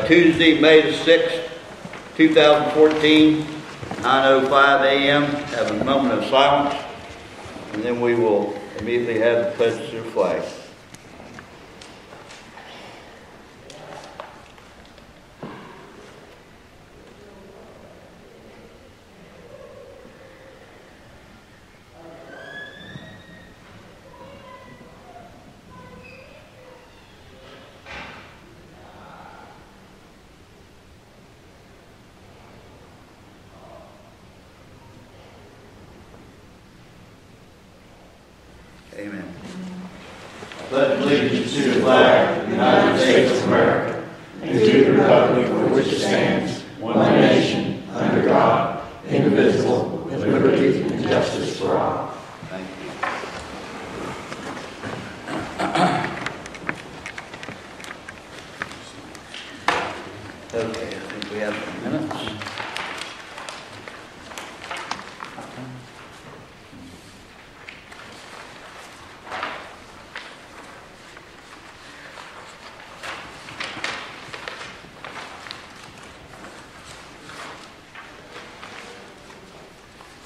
Tuesday, May the 6th, 2014, 9:05 a.m. Have a moment of silence, and then we will immediately have the pledge to the flag. Amen. I pledge allegiance to the flag of the United States of America and to the republic for which it stands, one nation, under God, indivisible, with liberty and justice for all. Thank you. Okay, I think we have some minutes.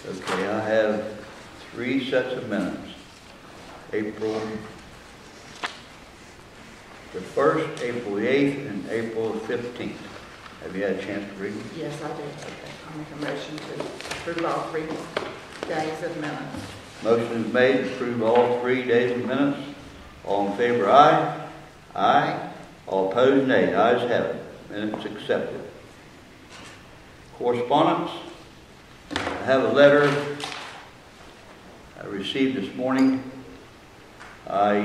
Okay, I have 3 sets of minutes. April the 1st, April the 8th, and April the 15th. Have you had a chance to read them? Yes, I do. Okay. I'll make a motion to approve all 3 days of minutes. Motion is made to approve all 3 days of minutes. All in favor, aye. Aye. All opposed, nay. The ayes have it. Minutes accepted. Correspondence. I have a letter I received this morning. I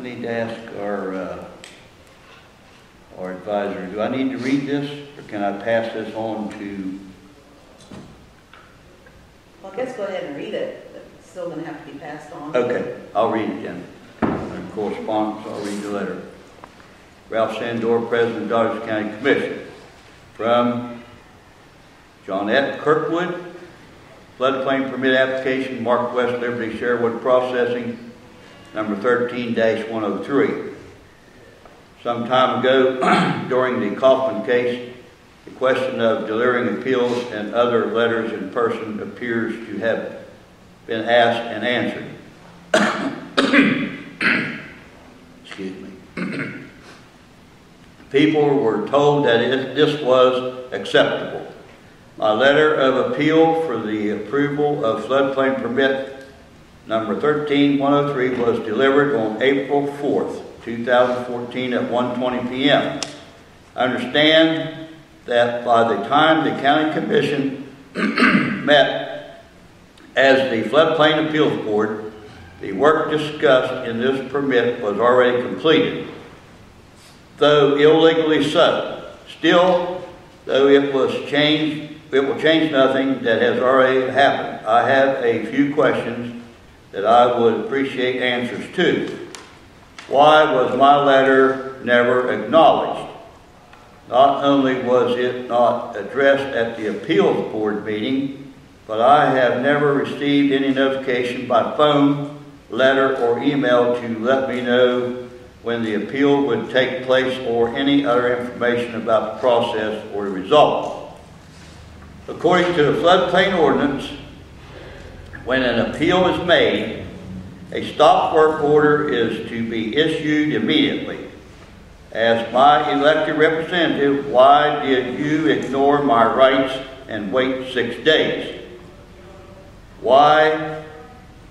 need to ask our advisor, do I need to read this, or can I pass this on to? Well, I guess go ahead and read it, but it's still going to have to be passed on. Okay, I'll read it then. In correspondence, I'll read the letter. Ralph Sandor, President of Doddridge County Commission. From Johnette Kirkwood, floodplain permit application, Mark West Liberty Sherwood Processing, number 13-103. Some time ago, during the Kaufman case, the question of delivering appeals and other letters in person appears to have been asked and answered. Excuse me. People were told that this was acceptable. My letter of appeal for the approval of floodplain permit number 13-103 was delivered on April 4th, 2014 at 1:20 p.m. I understand that by the time the County Commission met as the Floodplain Appeals Board, the work discussed in this permit was already completed. Though illegally so. Still, though it will change nothing that has already happened. I have a few questions that I would appreciate answers to. Why was my letter never acknowledged? Not only was it not addressed at the appeals board meeting, but I have never received any notification by phone, letter, or email to let me know when the appeal would take place or any other information about the process or the result. According to the floodplain ordinance, when an appeal is made, a stop work order is to be issued immediately. As my elected representative, why did you ignore my rights and wait 6 days? Why,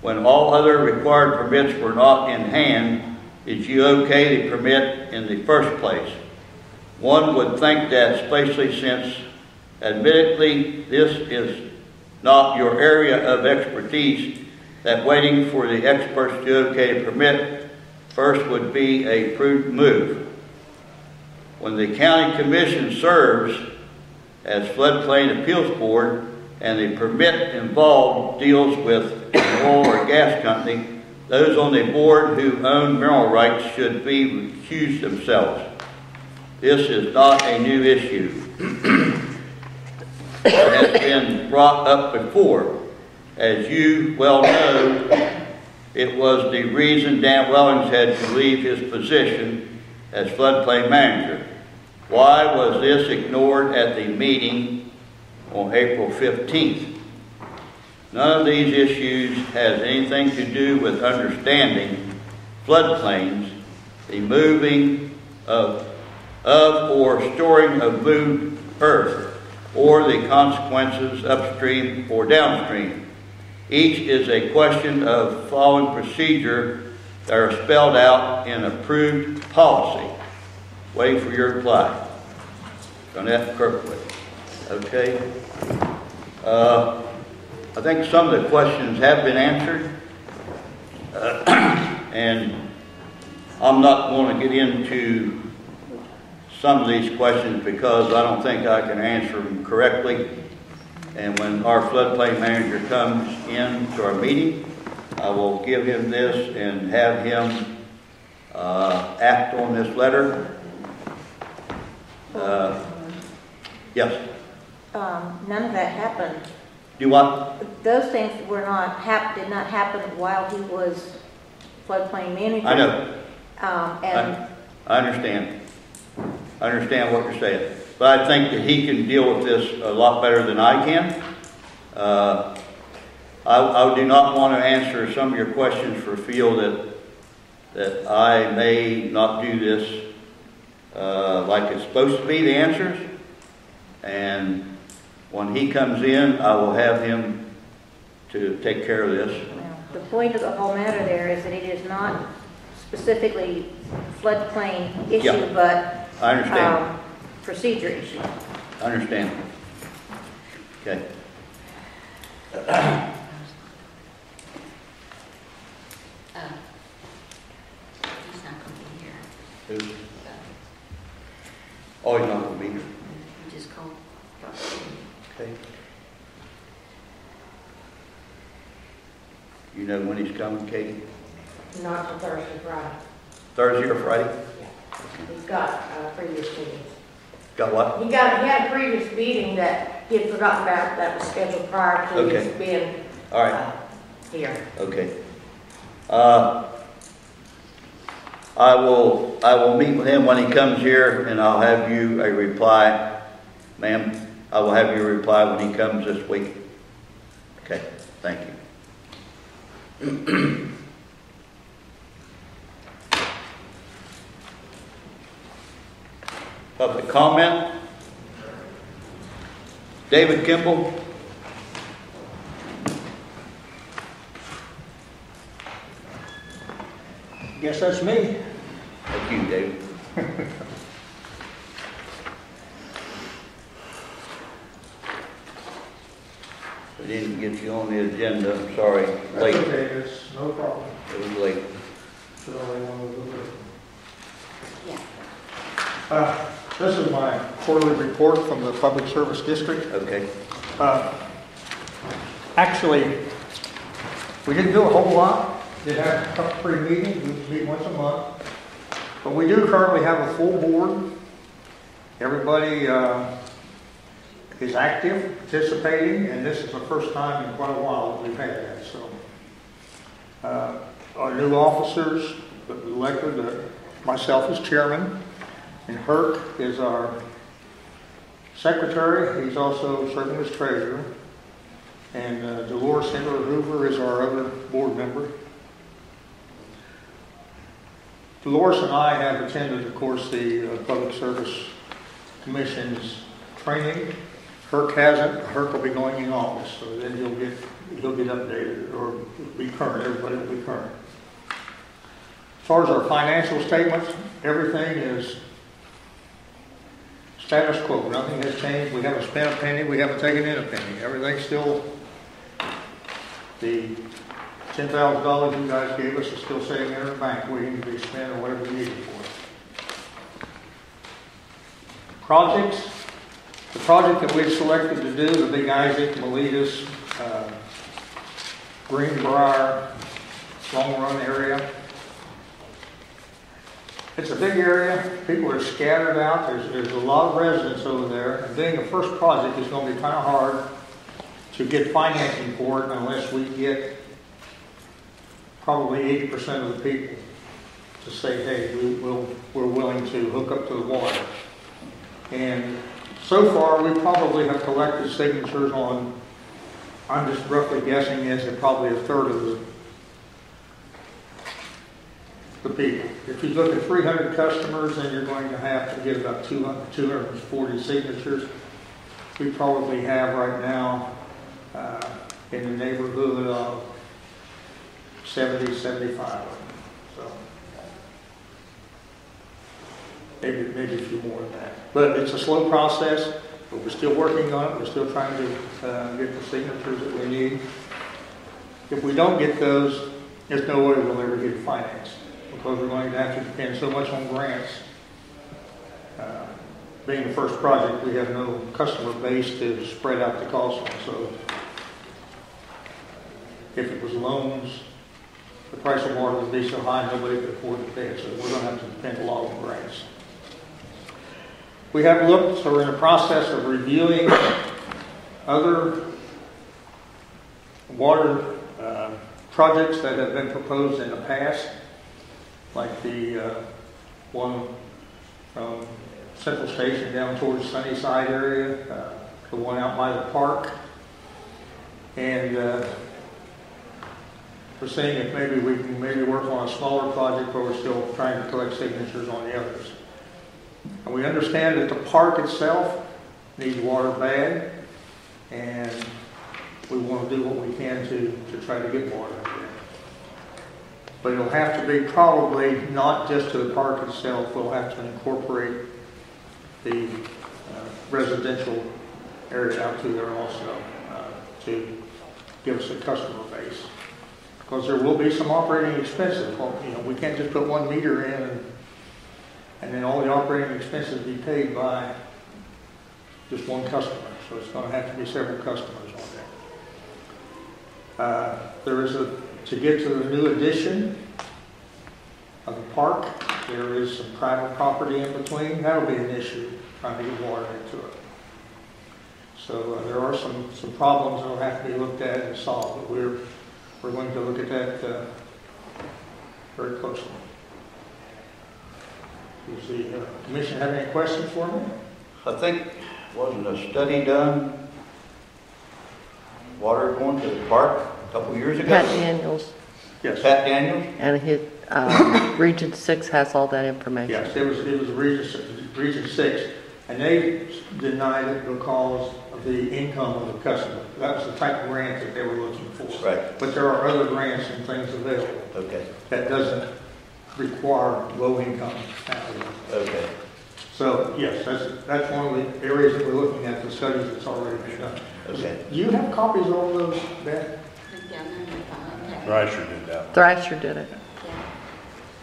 when all other required permits were not in hand, did you okay the permit in the first place? One would think that, especially since admittedly this is not your area of expertise, that waiting for the experts to okay the permit first would be a prudent move. When the County Commission serves as Floodplain Appeals Board and the permit involved deals with an oil or gas company, those on the board who own mineral rights should be recused themselves. This is not a new issue. It has been brought up before. As you well know, it was the reason Dan Wellings had to leave his position as floodplain manager. Why was this ignored at the meeting on April 15th? None of these issues has anything to do with understanding floodplains, the moving of or storing of moved earth, or the consequences upstream or downstream. Each is a question of following procedure that are spelled out in approved policy. Waiting for your reply. Donette Kirkwood. Okay. I think some of the questions have been answered. And I'm not going to get into some of these questions because I don't think I can answer them correctly. And when our floodplain manager comes in to our meeting, I will give him this and have him act on this letter. Yes. None of that happened. Do what? Those things did not happen while he was floodplain manager. I know. And I understand. I understand what you're saying. But I think that he can deal with this a lot better than I can. I do not want to answer some of your questions for feel that I may not do this like it's supposed to be, the answers. And when he comes in, I will have him to take care of this. the point of the whole matter there is that it is not specifically floodplain issue, Yeah, but I understand. Procedure issue. I understand. Okay. He's not going to be here. Who? Oh, he's not going to be here. He just called. Okay. You know when he's coming, Katie? Not till Thursday, Friday. Thursday or Friday? He's got previous meetings. Got what? He had a previous meeting that he had forgotten about that was scheduled prior to Okay. his being All right. here. Okay. I will meet with him when he comes here, and I'll have you a reply, ma'am. I will have you a reply when he comes this week. Okay. Thank you. Public comment. David Kimball. Guess that's me. Thank you, David. I didn't get you on the agenda. I'm sorry. Late. That's okay, it's no problem. It was late. Should only one of them. Yeah. This is my quarterly report from the Public Service District. Okay. Actually, we didn't do a whole lot. Did have a couple pre-meetings, we meet once a month. But we do currently have a full board. Everybody is active, participating, and this is the first time in quite a while that we've had that. So, our new officers that we elected, myself as chairman, and Herc is our secretary. He's also serving as treasurer. And Dolores Hindler Hoover is our other board member. Dolores and I have attended, of course, the Public Service Commission's training. Herc hasn't. Herc will be going in August, so then he'll get updated or be current. Everybody will be current. As far as our financial statements, everything is status quo. Nothing has changed. We haven't spent a penny. We haven't taken in a penny. Everything's still, the $10,000 you guys gave us is still sitting in our bank waiting to be spent or whatever we need it for. Projects. The project that we've selected to do, the Big Isaac, Melitas, Greenbrier, Long Run area. It's a big area. People are scattered out. There's a lot of residents over there. And being the first project is going to be kind of hard to get financing for it unless we get probably 80% of the people to say, hey, we're willing to hook up to the water. And so far, we probably have collected signatures on, I'm just roughly guessing, is it probably a third of the people. If you look at 300 customers, then you're going to have to get about 240 signatures. We probably have right now in the neighborhood of 70, 75. So maybe a few more than that. But it's a slow process, but we're still working on it. We're still trying to get the signatures that we need. If we don't get those, there's no way we'll ever get financed, because we're going to have to depend so much on grants. Being the first project, we have no customer base to spread out the cost on. So if it was loans, the price of water would be so high nobody could afford to pay it. So we're going to have to depend a lot on grants. We have looked, so we're in the process of reviewing other water projects that have been proposed in the past, like the one from Central Station down towards Sunnyside area, the one out by the park. And we're seeing if maybe we can work on a smaller project, but we're still trying to collect signatures on the others. And we understand that the park itself needs water bad, and we want to do what we can to try to get water there. But it'll have to be probably not just to the park itself. We'll have to incorporate the residential area out to there also to give us a customer base. Because there will be some operating expenses. Well, we can't just put one meter in and then all the operating expenses be paid by just one customer. So it's going to have to be several customers on there. There is to get to the new addition of the park, there is some private property in between. That'll be an issue, trying to get water into it. So there are some problems that will have to be looked at and solved, but we're going to look at that very closely. Does the commission have any questions for me? I think, wasn't a study done, water going to the park a couple years ago? Pat Daniels, Yes. Pat Daniels? and his, Region 6 has all that information. Yes, it was Region 6, and they denied it because of the income of the customer. That was the type of grant that they were looking for. Right. But there are other grants and things available. Okay. That doesn't require low income families. Okay. So yes, that's one of the areas that we're looking at, the studies that's already been done. Okay. Do you have copies of all those, Beth? Thrasher did that. Thrasher did it.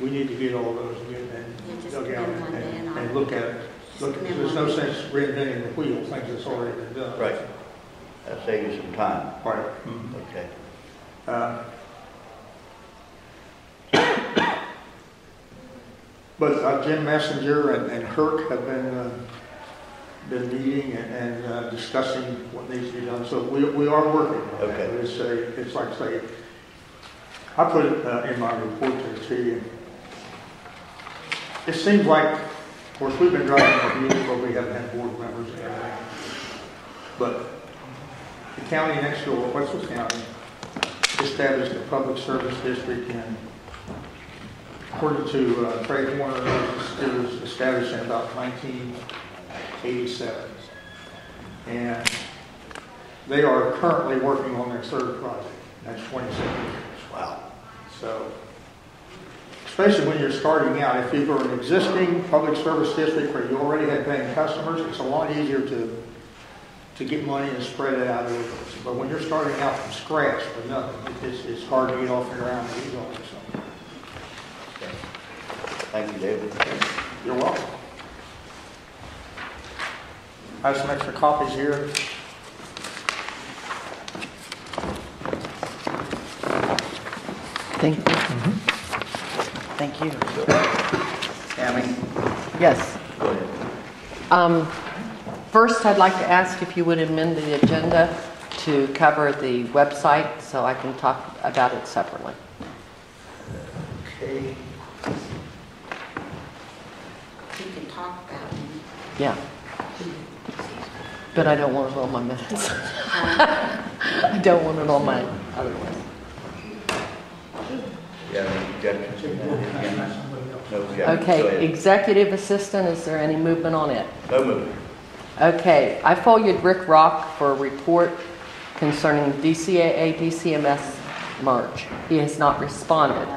We need to get all those again Yeah, just dug out come in one day and and I'll- look at it. Look, Just come in there's no one day. sense reinventing the wheel, things that's already been done. Right. That saves you some time. Right. Okay. But Jim Messenger and Herc have been meeting and discussing what needs to be done. So we are working on that. Okay. It's like I say, I put it in my report to you. It seems like, of course, we've been driving for years, but we haven't had board members and everything. But the county next door, Wetzel County, established a public service district, and according to Craig Warner, it was established in about 1987. And they are currently working on their third project. That's 27 years. Wow. So, especially when you're starting out, if you've got an existing public service district where you already have paying customers, it's a lot easier to get money and spread it out over. But when you're starting out from scratch with nothing, it's hard to get off the ground and get going. So. Thank you, David. You're welcome. I have some extra copies here. Thank you. Thank you. Tammy? Yes. Go ahead. First, I'd like to ask if you would amend the agenda to cover the website so I can talk about it separately. talk about him. Yeah. But I don't want it on my minutes. I don't want it on my other ones. You have any objections to that? Again, no objections. Go Okay, ahead. executive assistant, is there any movement on it? No movement. Okay, I followed Rick Rock for a report concerning DCAA, DCMS merge. He has not responded.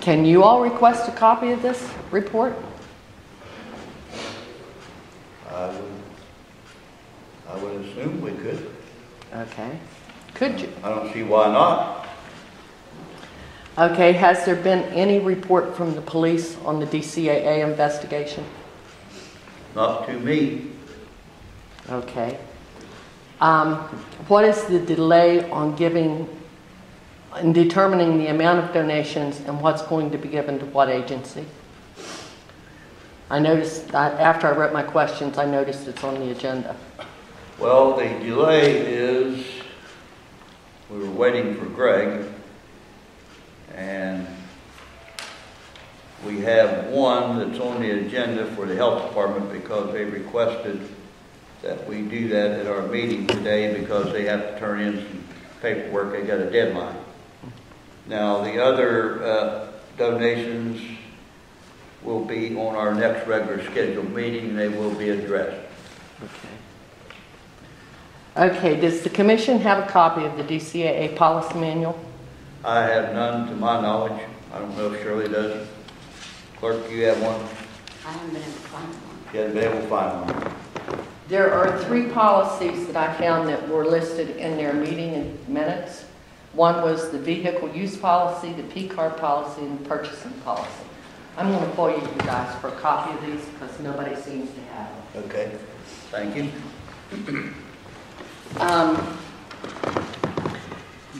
Can you all request a copy of this report? I would assume we could. Okay. Could you? I don't see why not. Okay, has there been any report from the police on the DCAA investigation? Not to me. Okay. What is the delay on giving and determining the amount of donations and what's going to be given to what agency? I noticed, after I wrote my questions, I noticed it's on the agenda. Well, the delay is we were waiting for Greg, and we have one that's on the agenda for the health department because they requested that we do that at our meeting today because they have to turn in some paperwork. They got a deadline. Now, the other donations will be on our next regular scheduled meeting. They will be addressed. Okay, does the commission have a copy of the DCAA policy manual? I have none to my knowledge. I don't know if Shirley does. Clerk, you have one? I haven't been able to find one. You haven't been able to find one. There are 3 policies that I found that were listed in their meeting minutes. One was the vehicle use policy, the P-card policy, and the purchasing policy. I'm going to call you guys for a copy of these because nobody seems to have them. Okay, thank you.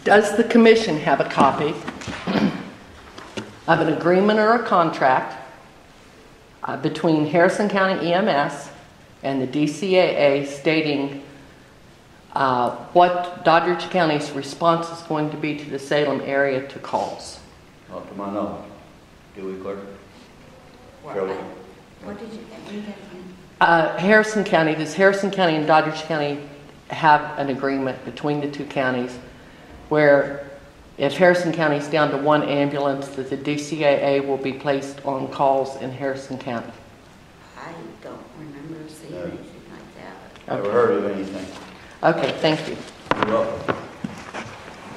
Does the commission have a copy of an agreement or a contract between Harrison County EMS and the DCAA stating what Doddridge County's response is going to be to the Salem area to calls? Not to my knowledge. Do we, Clerk? What, Shirley? what did you read that again? Harrison County, does Harrison County and Doddridge County have an agreement between the 2 counties where if Harrison County is down to 1 ambulance, that the DCAA will be placed on calls in Harrison County? I don't remember seeing No. anything like that. Never heard of anything. Okay, thank you. You're welcome.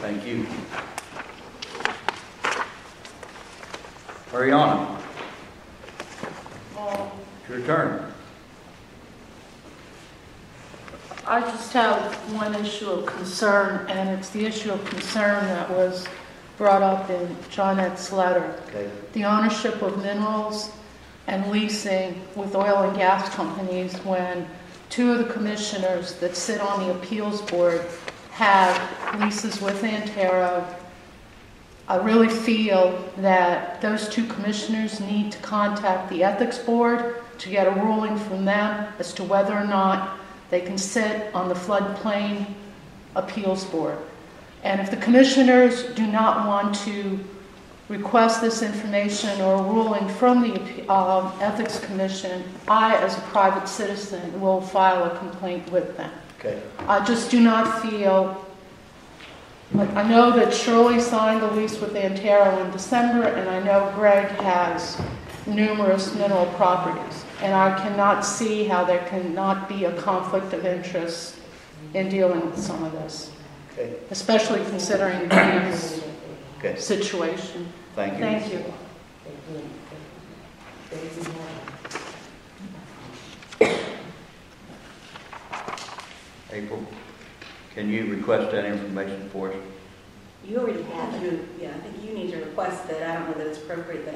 Thank you. Ariana, it's your turn. I just have one issue of concern, and it's the issue of concern that was brought up in Johnette's letter. Okay. The ownership of minerals and leasing with oil and gas companies when 2 of the commissioners that sit on the appeals board have leases with Antero. I really feel that those 2 commissioners need to contact the ethics board to get a ruling from them as to whether or not they can sit on the floodplain appeals board. And if the commissioners do not want to request this information or a ruling from the Ethics Commission, I, as a private citizen, will file a complaint with them. Okay. I just do not feel, like, I know that Shirley signed the lease with Antero in December, and I know Greg has numerous mineral properties, and I cannot see how there cannot be a conflict of interest in dealing with some of this, Okay. especially considering Dan's Okay. situation. Thank you. Thank you. April, can you request that information for us? You already have it. Yeah, I think you need to request that. I don't know that it's appropriate, but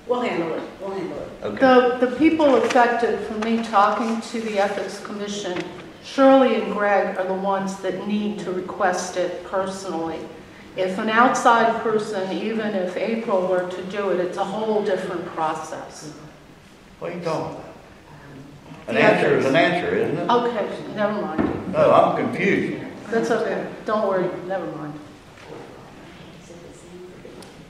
we'll handle it. We'll handle it. Okay. The people affected from me talking to the Ethics Commission, Shirley and Greg are the ones that need to request it personally. If an outside person, even if April were to do it, it's a whole different process. What are you talking about? An answer is an answer, isn't it? Okay, never mind. No, I'm confused. That's okay. Don't worry. Never mind.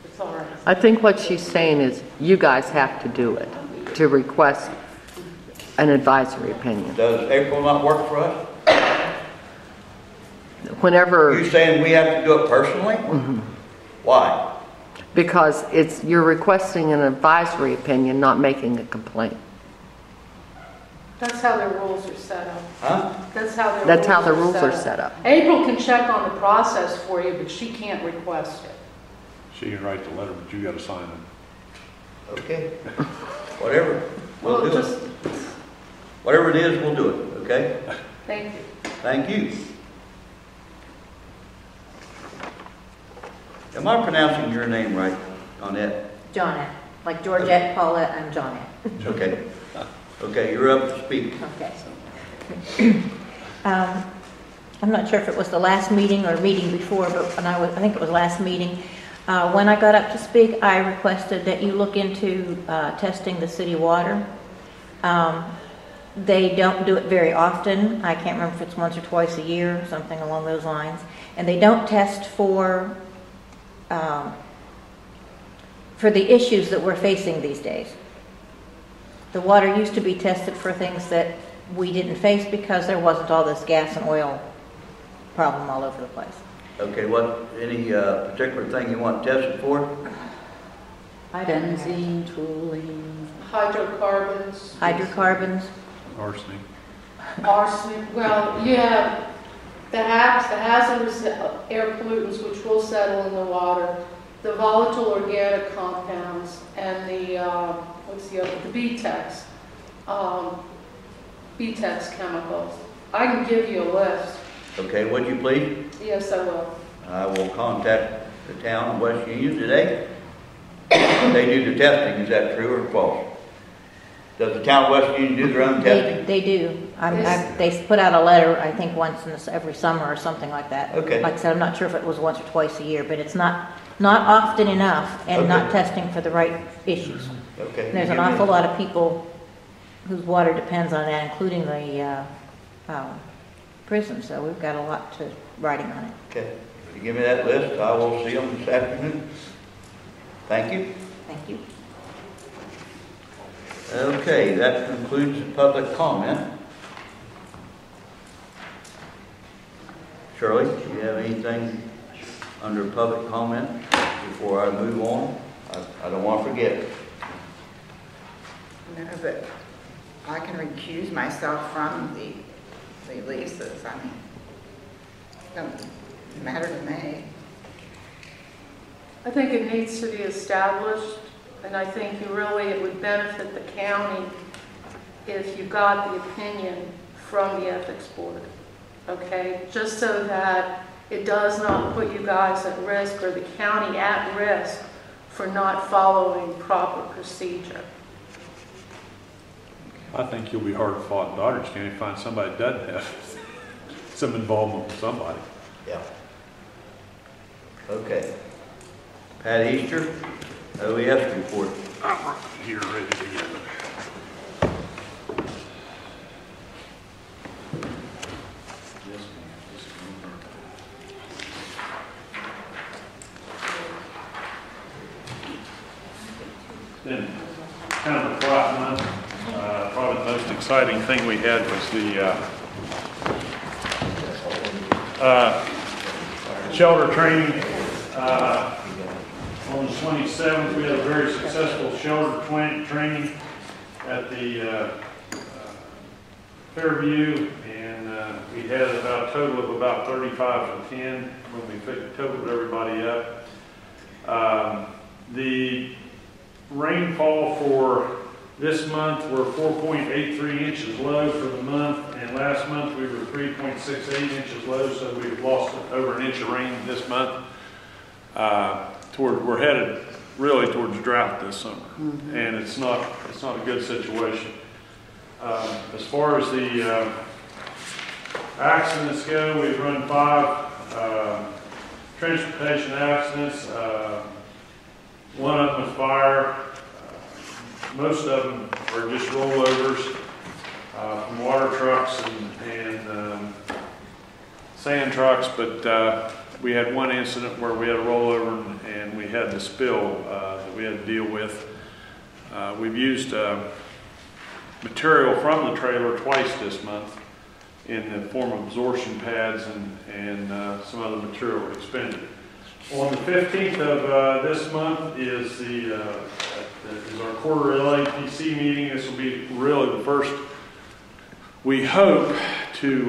It's all right. I think what she's saying is you guys have to do it, to request An advisory opinion. Does April not work for us? Whenever, You saying we have to do it personally? Why? because you're requesting an advisory opinion, not making a complaint. That's how their rules are set up. Huh? That's how their rules are set up. April can check on the process for you, but she can't request it. She can write the letter, but you got to sign it. Okay. Whatever. We'll do just, it. Whatever it is, we'll do it. Okay? thank you. Thank you. Am I pronouncing your name right on that? Johnette, like Georgette, Paulette, I'm Johnette. Okay. Okay, you're up to speak. Okay. I'm not sure if it was the last meeting or meeting before, but I think it was last meeting. When I got up to speak, I requested that you look into testing the city water. They don't do it very often. I can't remember if it's once or twice a year, something along those lines. And they don't test for the issues that we're facing these days. The water used to be tested for things that we didn't face because there wasn't all this gas and oil problem all over the place. Okay, any particular thing you want tested for? Benzene, toluene. Hydrocarbons. Hydrocarbons. Arsenic. Arsenic, well, you have the hazardous air pollutants, which will settle in the water, the volatile organic compounds, and the, what's the other, the BTEX chemicals. I can give you a list. Okay, would you please? Yes, I will. I will contact the town of West Union today. They do the testing, is that true or false? Does the town of West Union do their own testing? They do. They put out a letter, I think, once every summer or something like that. Okay. Like I said, I'm not sure if it was once or twice a year, but it's not often enough and not Okay. testing for the right issues. Okay. And there's an awful lot of people whose water depends on that, including the prison, so we've got a lot to writing on it. Okay. If you give me that list, I will see them this afternoon. Thank you. Thank you. Okay, that concludes the public comment. Shirley, do you have anything under public comment before I move on? I don't want to forget. No, but I can recuse myself from the leases. I mean, it doesn't matter to me. I think it needs to be established, and I think it would benefit the county if you got the opinion from the ethics board, okay? Just so that it does not put you guys at risk or the county at risk for not following proper procedure. I think you'll be hard fought in Doddridge County to find somebody that doesn't have some involvement with somebody. Yeah. Okay. Pat Easter, OES report. I'm right here ready to go. It's been kind of a quiet month. Probably the most exciting thing we had was the shelter training. On the 27th, we had a very successful shelter training at the Fairview, and we had about a total of about 35 and 10 when we totaled everybody up. The rainfall for this month were 4.83 inches low for the month, and last month we were 3.68 inches low, so we've lost over an inch of rain this month. We're headed really towards drought this summer, and it's not a good situation. As far as the accidents go, we've run 5 transportation accidents. One of them was fire. Most of them are just rollovers from water trucks and sand trucks, but we had one incident where we had a rollover and we had the spill that we had to deal with. We've used material from the trailer twice this month in the form of absorption pads and some other material expended. On the 15th of this month is our quarter LAPC meeting. This will be really the first, we hope, to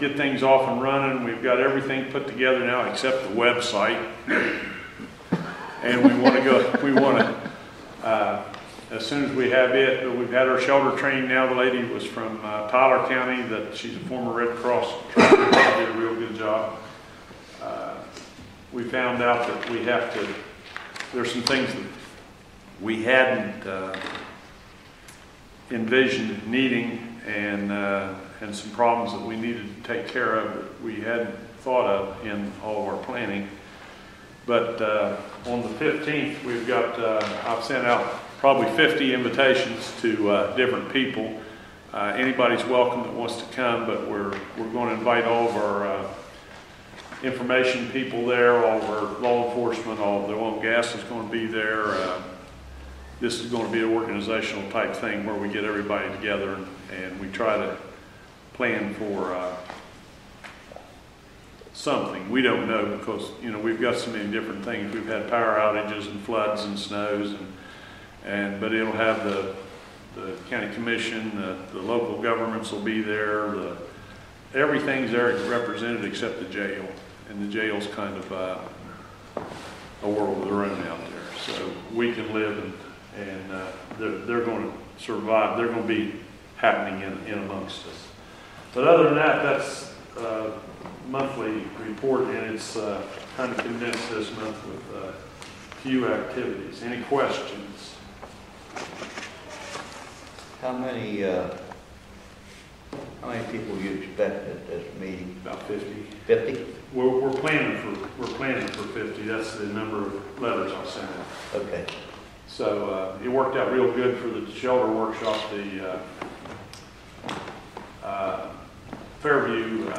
get things off and running. We've got everything put together now except the website. And we want to, as soon as we have it, we've had our shelter trained now. The lady was from Tyler County, she's a former Red Cross trainer, did a real good job. We found out that we have to, there's some things that we hadn't envisioned needing and some problems that we needed to take care of that we hadn't thought of in all of our planning. But on the 15th, we've got, I've sent out probably 50 invitations to different people. Anybody's welcome that wants to come, but we're going to invite all of our information people there, all of our law enforcement, all of the oil and gas is going to be there. This is going to be an organizational type thing where we get everybody together and we try to plan for something. We don't know because, you know, we've got so many different things. We've had power outages and floods and snows but it'll have the county commission, the local governments will be there, everything's there represented except the jail. And the jail's kind of a world of their own out there. So we can live and they're going to survive. They're going to be happening in amongst us. But other than that, that's monthly report, and it's kind of condensed this month with a few activities. Any questions? How many people you expect at this meeting? About 50. 50? We're planning for 50. That's the number of letters I'll send out. Okay. So it worked out real good for the shelter workshop. The Fairview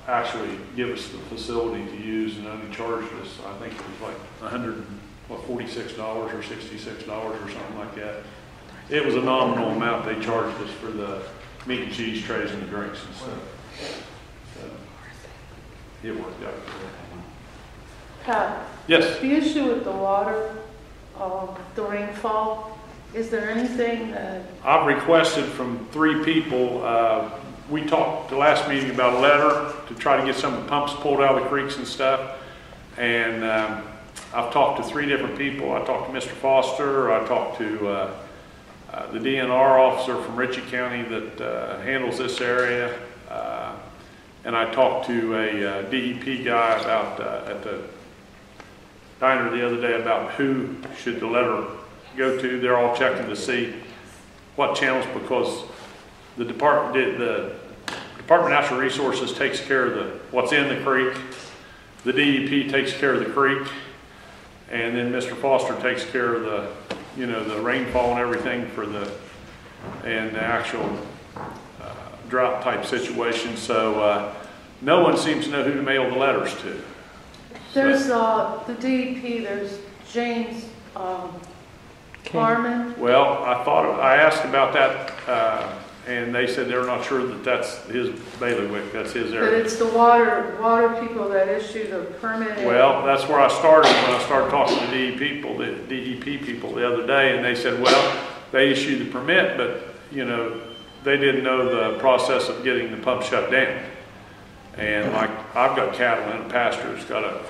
actually give us the facility to use and only charged us, I think it was like $46 or $66 or something like that. It was a nominal amount they charged us for the meat and cheese trays and the drinks and stuff. So it worked out good. Pat, Yes. the issue with the water, the rainfall, is there anything that... I've requested from 3 people, we talked the last meeting about a letter to try to get some of the pumps pulled out of the creeks and stuff. And I've talked to 3 different people. I talked to Mr. Foster, I talked to the DNR officer from Ritchie County that handles this area. And I talked to a DEP guy about at the diner the other day about who should the letter go to. They're all checking to see what channels, because the Department of Natural Resources takes care of what's in the creek. The DEP takes care of the creek, and then Mr. Foster takes care of the rainfall and everything for the actual drought type situation. So no one seems to know who to mail the letters to. There's the DEP, there's James Harmon. Well, I asked about that, and they said they're not sure that that's his bailiwick, that's his area. But it's the water people that issue the permit. Well, that's where I started when I started talking to the DEP people the other day, and they said, well, they issued the permit, but they didn't know the process of getting the pump shut down. And like I've got cattle in a pasture that's got a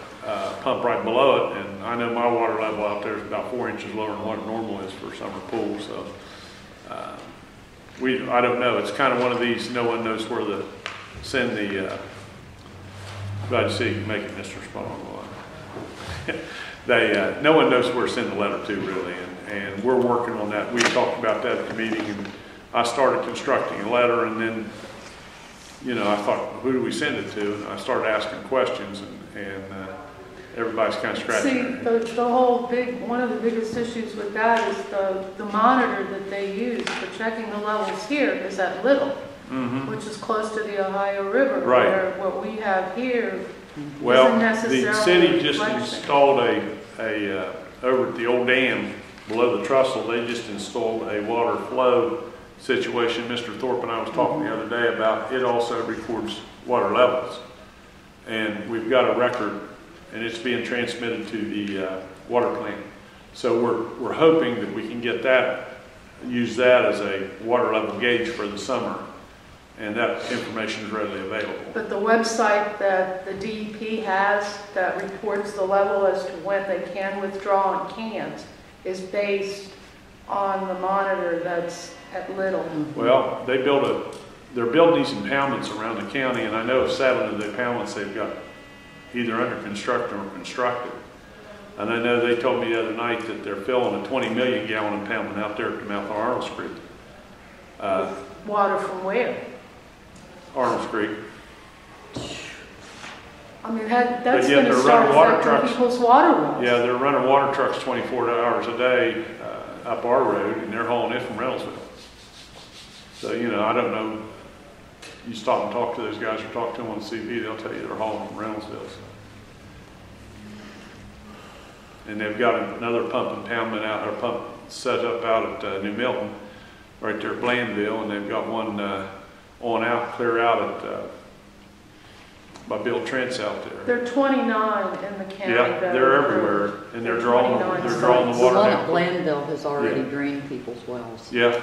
pump right below it, and I know my water level out there is about 4 inches lower than what normal is for summer pools. So I don't know. It's kind of one of these. No one knows where to send the. Glad to see you making Mr. Spawn. No one knows where to send the letter to really, and we're working on that. We talked about that at the meeting, and I started constructing a letter, and then I thought, who do we send it to? And I started asking questions, and everybody's kind of scratching their head. See, the whole one of the biggest issues with that is the monitor that they use for checking the levels here is at Little, which is close to the Ohio River, right. Where what we have here well, isn't necessarily the city just reflection. installed over at the old dam below the trestle, they just installed a water flow situation Mr. Thorpe and I was talking the other day about, it also records water levels. And we've got a record, and it's being transmitted to the water plant. So we're hoping that we can get that, use that as a water level gauge for the summer. And that information is readily available. But the website that the DEP has that reports the level as to when they can withdraw and can't is based on the monitor that's at Little. Well, they're building these impoundments around the county, and I know 7 of the impoundments they've got either under construction or constructed. And I know they told me the other night that they're filling a 20 million gallon impoundment out there at the mouth of Arnold's Creek. Water from where? Arnold's Creek. I mean, that's But yet going to they're start running water affecting trucks. people's water wells. Yeah, they're running water trucks 24 hours a day up our road, and they're hauling it from Reynoldsville. So, you know, I don't know. You stop and talk to those guys or talk to them on CV, they'll tell you they're hauling from Reynoldsville. So. And they've got another pump impoundment out, or pump set up out at New Milton, right there at Blandville, and they've got one on out, clear out at by Bill Trent's out there. They're 29 in the county. Yeah, that they're are- everywhere, and they're 29 drawing the sites. water The one down. at Blandville has already Yeah. drained people's wells. Yeah.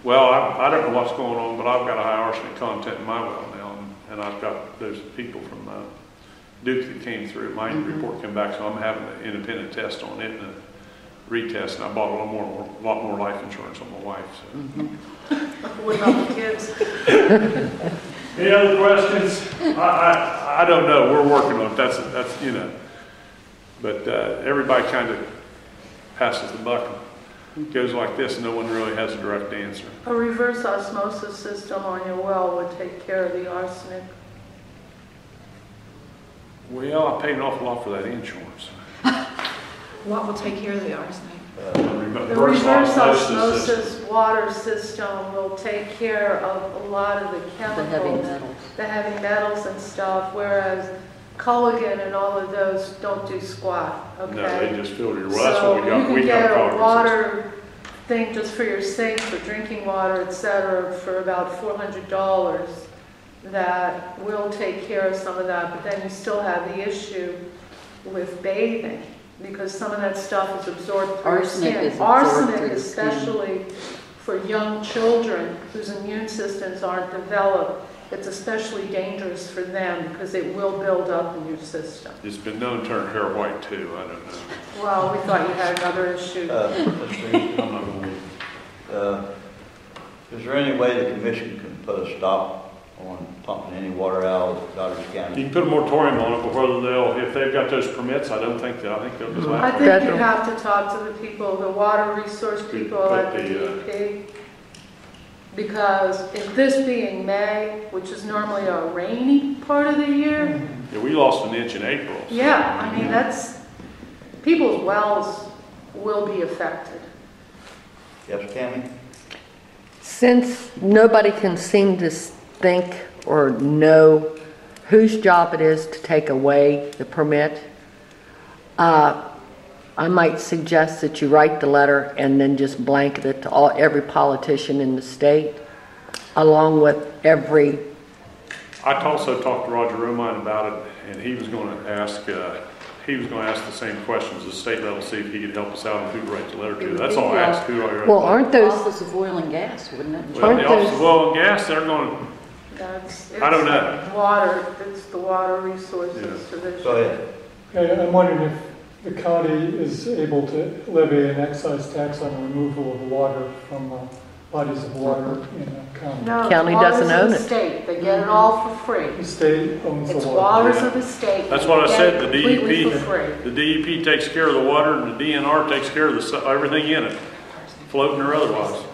Well, I don't know what's going on, but I've got a high arsenic content in my well now, and I've got those people from Duke that came through. My report came back, so I'm having an independent test on it and a retest, and I bought a lot more life insurance on my wife. So. What about the kids? Any other questions? I don't know. We're working on it. That's you know. But everybody kind of passes the buck. It goes like this, and no one really has a direct answer. A reverse osmosis system on your well would take care of the arsenic. Well, I paid an awful lot for that insurance. What will take care of the arsenic? The reverse osmosis water system will take care of a lot of the The chemicals. heavy metals. The heavy metals and stuff, whereas Culligan and all of those don't do squat, okay? No, they just filter. Well, that's what we got. So We you can got get a cognizance. water thing just for your sink, for drinking water, et cetera, for about $400 that will take care of some of that, but then you still have the issue with bathing, because some of that stuff is absorbed through your Arsenic skin. is absorbed Arsenic, through the skin. especially for young children whose immune systems aren't developed, it's especially dangerous for them because it will build up in your system. It's been known to turn hair white too. I don't know. Well, we thought you had another issue. Let's see, I'm not gonna is there any way the commission can put a stop on pumping any water out of Doddridge You County? can put a moratorium on it, but whether if they've got those permits, I think they'll just I allow it. think you have to talk to the people, the water resource people at the But DEP. Because if this being May, which is normally a rainy part of the year, Yeah, we lost an inch in April. So. yeah, I mean, people's wells will be affected. Yes, Tammy? Since nobody can seem to think or know whose job it is to take away the permit, I might suggest that you write the letter and then just blanket it to every politician in the state, along with every... I also talked to Roger Romine about it, and he was going to ask the same questions at the state level, see if he could help us out on who to write the letter to. That's all I asked. Who I write Well, the letter aren't The those... Office of Oil and Gas, wouldn't it? to. Well, the Office of Oil and Gas, they're going to. I don't know. Water, it's the water resources division. Go ahead. Okay, I'm wondering if the county is able to levy an excise tax on removal of water from bodies of water in the county. No, County waters doesn't of own the it. state. They get it all for free. The state owns the It's water. waters of the state. That's what I They said. get The it completely DEP, for free. the DEP takes care of the water, and the DNR takes care of everything in it, floating or otherwise.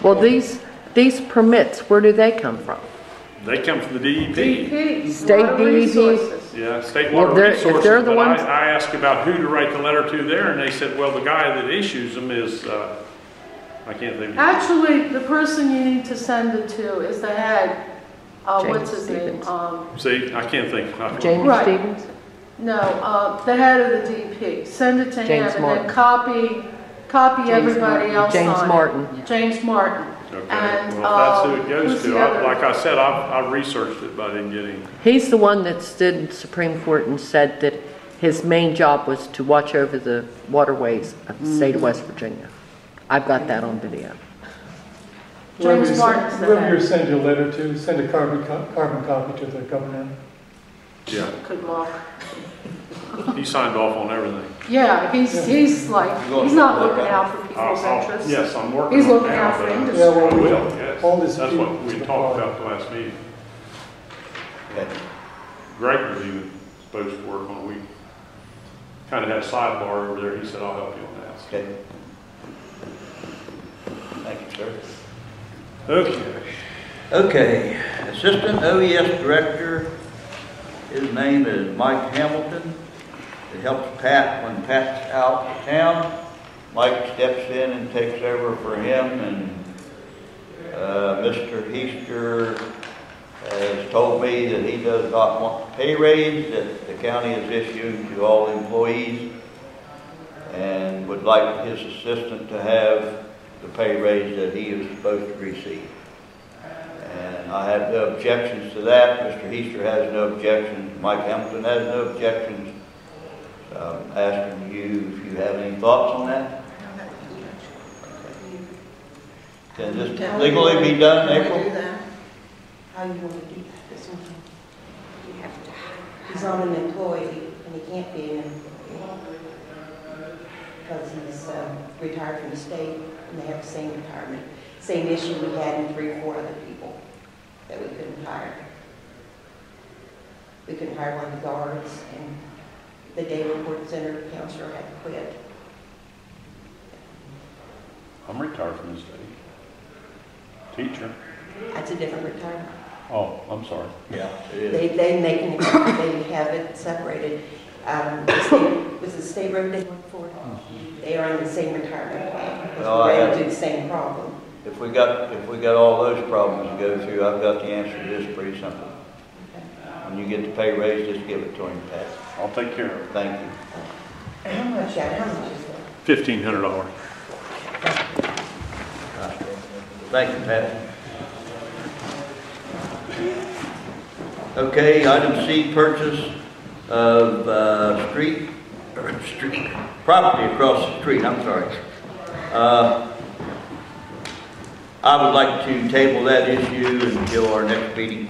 Well, these permits, where do they come from? They come from the DEP. DEP, State water DEP. resources. Yeah, state Well, water they're- if resources. they're the But ones- I asked about who to write the letter to there, and they said, well, the guy that issues them is, I can't think of Actually, the person you need to send it to is the head, James what's his name? Stevens. See, I can't think. Jamie Right. Stevens? No, the head of the DEP. Send it to him James and Martin. then copy copy everybody else James on it. Martin. James Martin. Okay, And, well, if that's who it goes who's to, the other? like I said, I researched it, but I didn't get him. He's the one that stood in Supreme Court and said that his main job was to watch over the waterways of the state of West Virginia. I've got that on video. James Martin's the Whoever head. you send your letter to, send a carbon copy to the governor. Yeah, Good luck. he signed off on everything. Yeah, he's like, he's not looking out for people's interests. Yes, I'm working He's on it looking now, out for but industry. Yeah, well, I will, yes. all this That's what we people- talked about the last meeting. Okay. Greg was even supposed to work on it. We kind of had a sidebar over there. He said, I'll help you on that. Okay. Thank you, sir. Okay. Okay, Assistant OES Director, his name is Mike Hamilton. It helps Pat when Pat's out of town. Mike steps in and takes over for him, and Mr. Heaster has told me that he does not want the pay raise that the county is issuing to all employees, and would like his assistant to have the pay raise that he is supposed to receive. And I have no objections to that. Mr. Heaster has no objections. Mike Hamilton has no objections. So I'm asking you if you have any thoughts on that. Can this legally be done in April? How you want to do this one? He's not an employee, and he can't be an employee because he's retired from the state, and they have the same retirement. Same issue we had in 3 or 4 other people that we couldn't hire. We couldn't hire one of the guards, and the day report center counselor had to quit. I'm retired from the state. Teacher. That's a different retirement. Oh, I'm sorry. Yeah, it is. They have it separated. Was the state road they work for? They are on the same retirement plan. Because Well, we I ran have- into the same problem. If we got all those problems to go through, I've got the answer to this pretty simple. When you get the pay raise, just give it to him, Pat. I'll take care of it. Thank you. How much is that? $1,500. Thank you, Pat. Okay, item C, purchase of property across the street, I'm sorry. I would like to table that issue until our next meeting.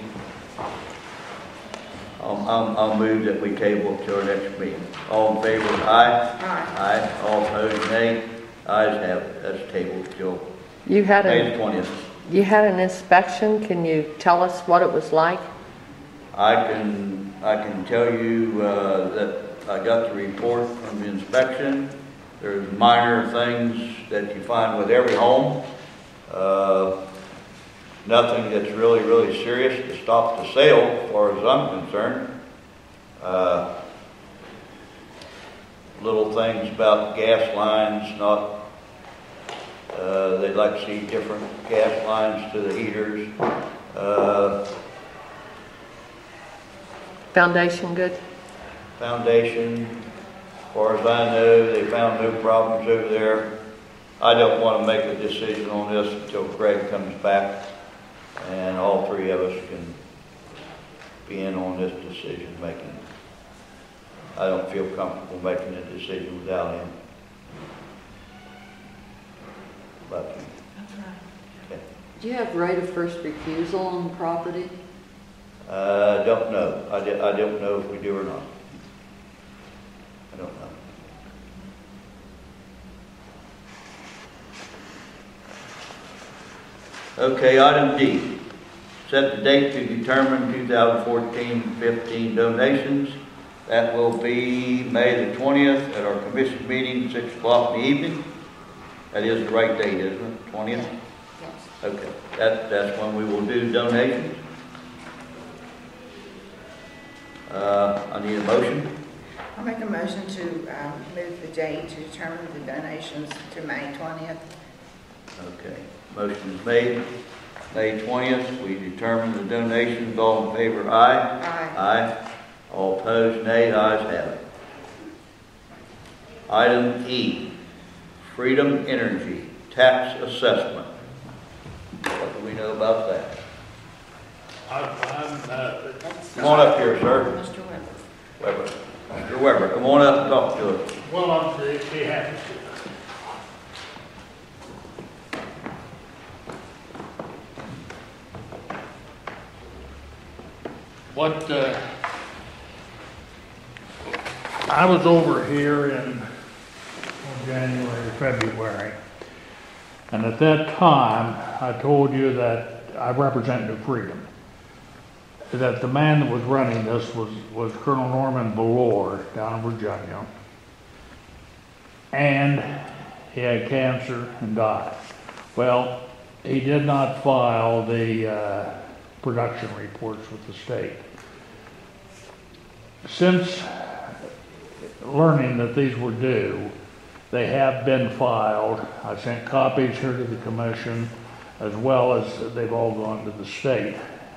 I'll move that we table it to our next meeting. All in favor, aye? Aye. Aye. All opposed, nay? Ayes have it. That's tabled till You had May a, 20th. you had an inspection. Can you tell us what it was like? I can tell you that I got the report from the inspection. There's minor things that you find with every home. Nothing that's really serious to stop the sale, as far as I'm concerned. Little things about gas lines, not. They'd like to see different gas lines to the heaters. Foundation good? Foundation, as far as I know, they found no problems over there. I don't want to make a decision on this until Greg comes back and all 3 of us can be in on this decision making. I don't feel comfortable making a decision without him. But, okay. Do you have right of first refusal on the property? Don't know. I don't know if we do or not. I don't know. Okay, item D. Set the date to determine 2014-15 donations. That will be May the 20th at our commission meeting, 6 o'clock in the evening. That is the right date, isn't it? 20th? Yes. Okay, that's when we will do donations. I need a motion. I'll make a motion to move the date to determine the donations to May 20th. Okay, motion is made. May 20th, we determine the donations. All in favor, aye? Aye. Aye. All opposed, nay. Ayes have it. Item E, Freedom Energy tax assessment. What do we know about that? Come on up here, sir. Mr. Weber. Weber. Mr. Weber, come on up and talk to us. Well, I'm be happy to. What, I was over here in January, February, and at that time, I told you that I represent New Freedom. That the man that was running this was Colonel Norman Valor down in Virginia. And he had cancer and died. Well, he did not file the production reports with the state. Since learning that these were due, they have been filed. I sent copies here to the commission, as well as they've all gone to the state.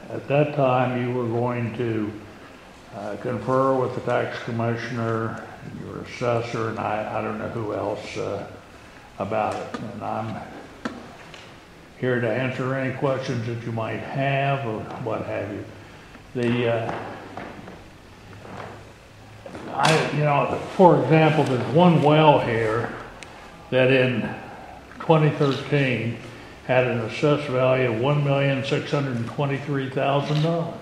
At that time, you were going to confer with the tax commissioner, your assessor, and I don't know who else about it. And I'm here to answer any questions that you might have or what have you. For example, there's one well here that in 2013 had an assessed value of $1,623,000.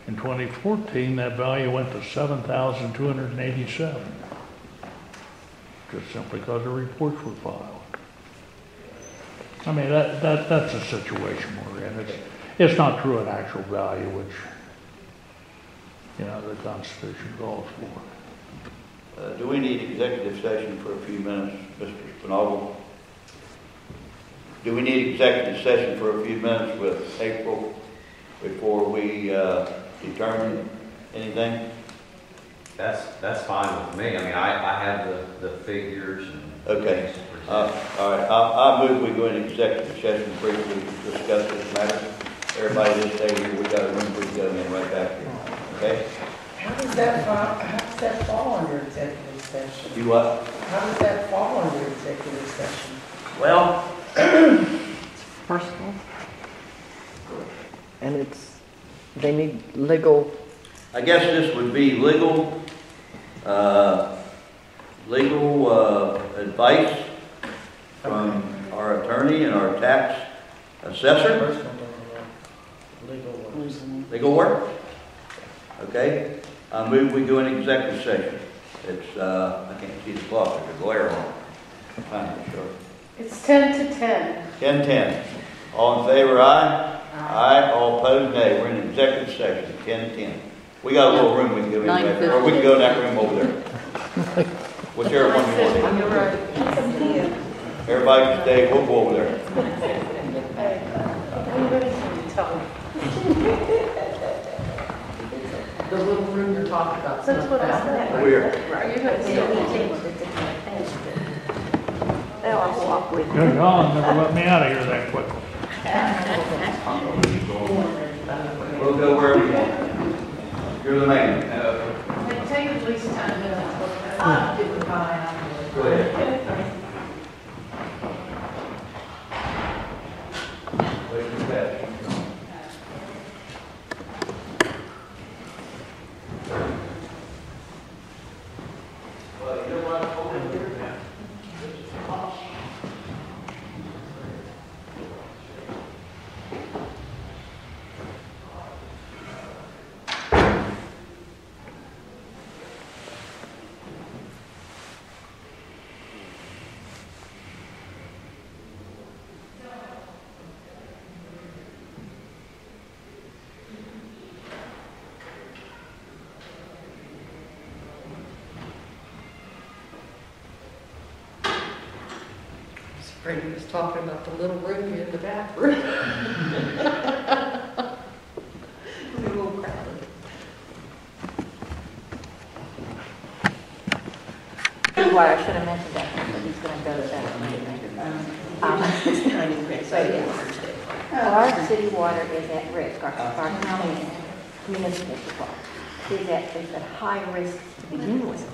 In 2014, that value went to $7,287, just simply because the reports were filed. I mean, that's the situation we're in. It's not true in actual value, which, the Constitution calls for. Do we need executive session for a few minutes, Mr. Spinoggle? Do we need executive session for a few minutes with April before we determine anything? That's fine with me. I mean, I have the figures and okay. All right. I'll move we go into executive session briefly to discuss this matter. Everybody just stay here. We got a room we go in right back here. Okay? How does that fall under executive session? You what? How does that fall under executive session? Well, Personal. And they need legal. I guess this would be legal advice from our attorney and our tax assessor. Legal work. Okay. I move we go into executive session. It's I can't see the clock. There's a glare on it. Sure. It's 10 to 10. 10-10. All in favor, aye? Aye. All opposed, nay. We're in executive session, 10-10. We got a little room we can go in back there, or we can go in that room over there. Whichever one you want. Everybody can stay, we'll go over there. The little room you're talking about. That's what I said. Over here. Are you going to see I'll walk with you. Good God, never let me out of here that quick. We'll go wherever you want. You're the man. Take at least 10 minutes. Go ahead. Wait for that. Well, you know what? Over here now. This is awesome. Brady was talking about the little room in the bathroom. It was a little crowded. Why I should have mentioned that, but he's going to go to that. So, yeah. Our city water is at risk. Our county municipal supply is at high risk to begin with.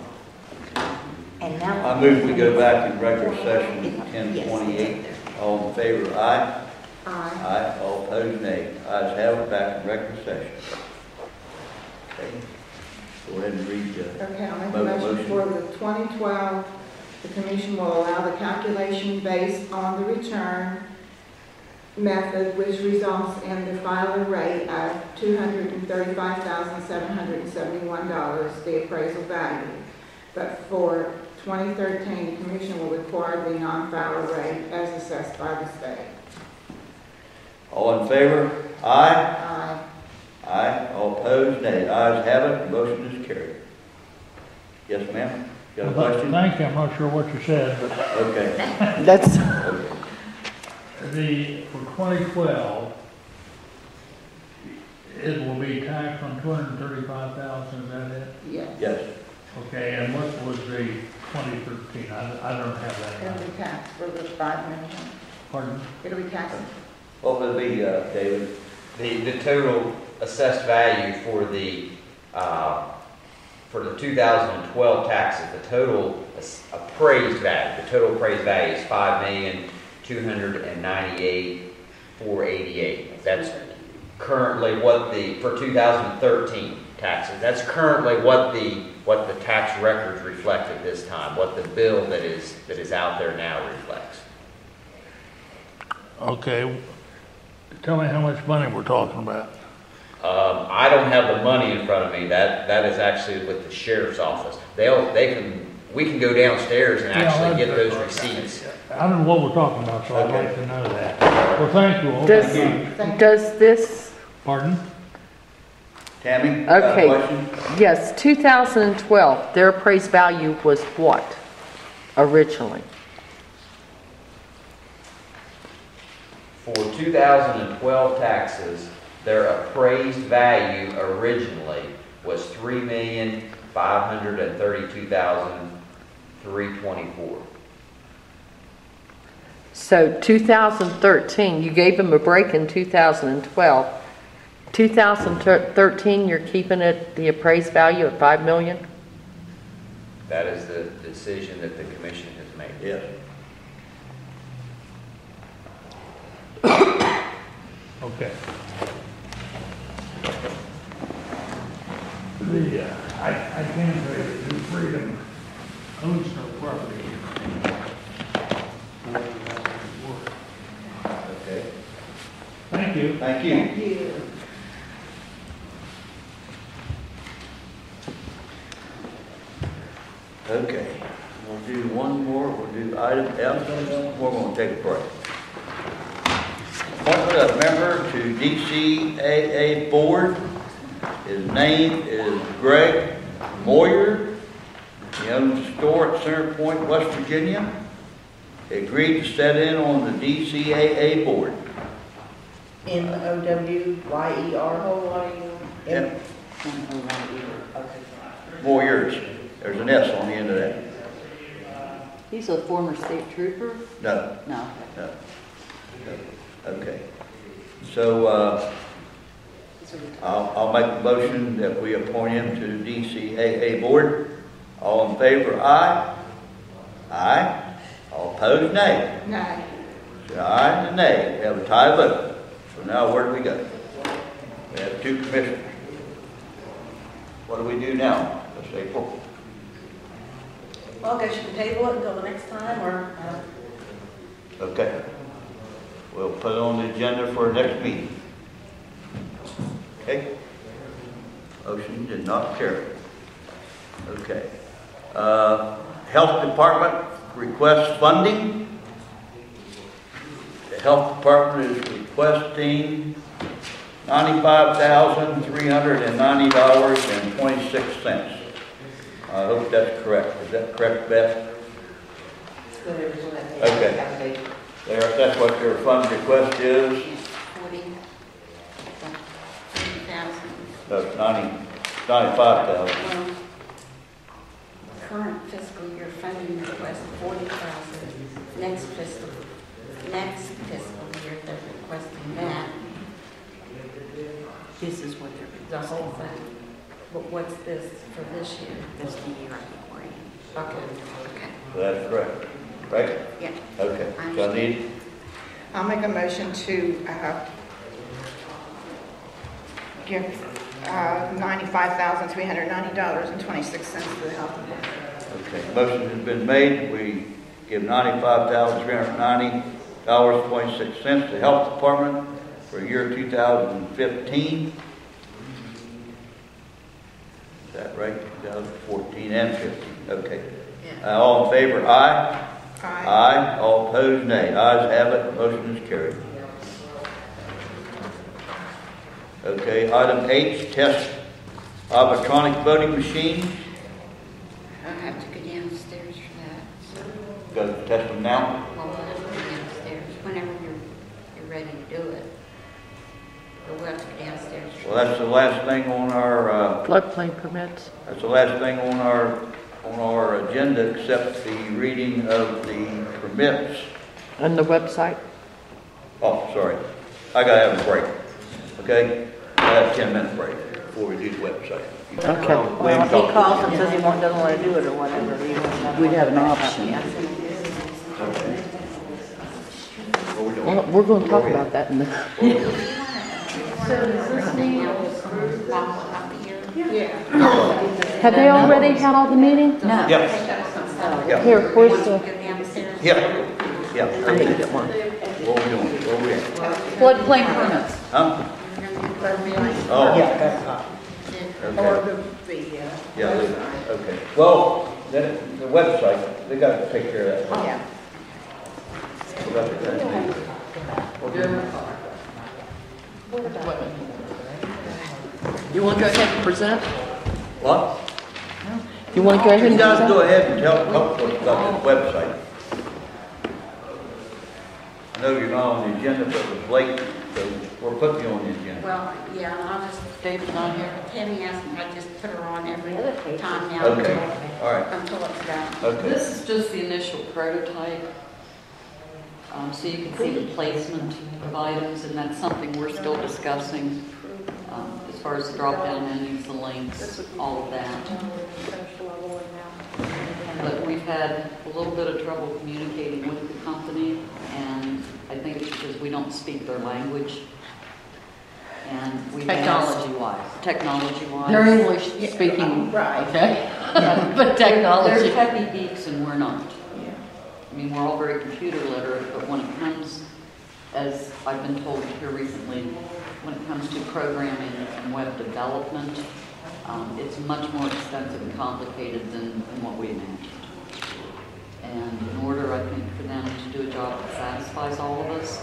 And now. I move we go back in regular session 10:28. All in favor, aye? Aye. Aye. All opposed, nay. Ayes have it, back in regular session. Okay. Go ahead and read the Okay, I'll make a motion for the 2012, the commission will allow the calculation based on the return method, which results in the filer rate of $235,771, the appraisal value. But for 2013, the commission will require the non-filer rate as assessed by the state. All in favor? Aye. Aye. Aye. All opposed? Nay. Ayes have it. The motion is carried. Yes, ma'am? You got a question? Thank you, I'm not sure what you said, but Okay. That's, Okay. for 2012, it will be taxed on 235,000, is that it? Yes. Yes. Okay, and what was the 2013? I don't have that. It'll be taxed for the 5 million. Pardon? It'll be taxed. What would it be, David? The total assessed value for the 2012 taxes, the total appraised value, is $5,298,488. That's currently for 2013 taxes. That's currently what the tax records reflect at this time, what the bill that is out there now reflects. Okay, tell me how much money we're talking about. I don't have the money in front of me. That is actually with the sheriff's office. We can go downstairs and actually get those receipts. I don't know what we're talking about, so I'd like to know that. Well, thank you all. does this, Pardon? Tammy? okay, Question? yes, 2012, their appraised value was what originally? For 2012 taxes, their appraised value originally was $3,532,324. So 2013, you gave them a break in 2012. 2013, you're keeping it the appraised value at $5 million? That is the decision that the commission has made. Yes. Okay. I can tell you, New Freedom owns no property here. Okay. Thank you. Thank you. Thank you. Okay. We'll do one more. We'll do item F. We're going to take a break. Appointment of member to DCAA board. His name is Greg Moyer. He owns a store at Center Point, West Virginia. He agreed to set in on the DCAA board. M-O-W-Y-E-R, whole lot of you. Yep. M-O-Y-E-R, okay. Moyers. There's an S on the end of that. He's a former state trooper? No. No. No. No. Okay. So, I'll make a motion that we appoint him to the DCAA board. All in favor, aye? Aye. All opposed, nay. Nay. Say aye and nay. We have a tie vote. So now where do we go? We have two commissioners. What do we do now? Let's April. Well, I guess you can table it until the next time, or, Okay. We'll put it on the agenda for our next meeting. Okay? Motion did not carry. Okay. Health Department requests funding. The Health Department is requesting $95,390.26. I hope that's correct. Is that correct, Beth? Okay. That's what their fund request is. 40,000. That's 95,000. Well, current fiscal year funding request 40,000. Next fiscal year, they're requesting that. This is what they're The whole thing. But what's this for this year? That's the year I think we're in. Okay. So that's correct, right? Yeah. Okay, so I need, I'll make a motion to give $95,390.26 to the health department. okay, motion has been made, we give $95,390.26 to the health department for year 2015. Is that right? 2014 and 15, okay. All in favor, aye? Aye. Aye. All opposed, nay. Ayes have it, motion is carried. Okay, item H, test of electronic voting machines. I'll have to go downstairs for that. Go test them now. Well, we'll have to go downstairs whenever you're ready to do it. But we'll have to go downstairs. Well, that's the last thing on our, Floodplain permits. that's the last thing on our agenda, except the reading of the permits. And the website. Oh, sorry. I gotta have a break. Okay? I have a 10-minute break before we do the website. Okay. Well, if he calls and says he doesn't want to do it or whatever, We'd have an option. Well, we're going to talk about that in the... So does this need approved while I'm here? Yeah. Have they already had all the meetings? No. Yeah. Yeah. Here, where's the... Go downstairs? Yeah. Yeah. I need to get one. What are we doing? Where are we at? Floodplain permits. Huh? Oh. Yeah, that's hot. Or Okay. the Yeah, okay. Well, then, the website, they gotta take care of that. yeah. You want to go ahead and present? What? You want to go ahead You and guys present? go ahead and tell us about this website. I know you're not on the agenda, but it was late, so we're putting you on the agenda. Well, yeah, I'll just, David's not here. Tammy asked if I just put her on every time now. Okay, all right, Until it's done. okay. This is just the initial prototype. So you can see the placement of items, and that's something we're still discussing as far as the drop-down menus, the links, all of that. But we've had a little bit of trouble communicating with the company, and I think it's because we don't speak their language. And we Technology-wise. Technology-wise. They're English speaking, Right. okay? But technology. They're heavy geeks and we're not. I mean, we're all very computer literate, but when it comes, as I've been told here recently, when it comes to programming and web development, it's much more extensive and complicated than what we imagined. And in order, I think, for them to do a job that satisfies all of us,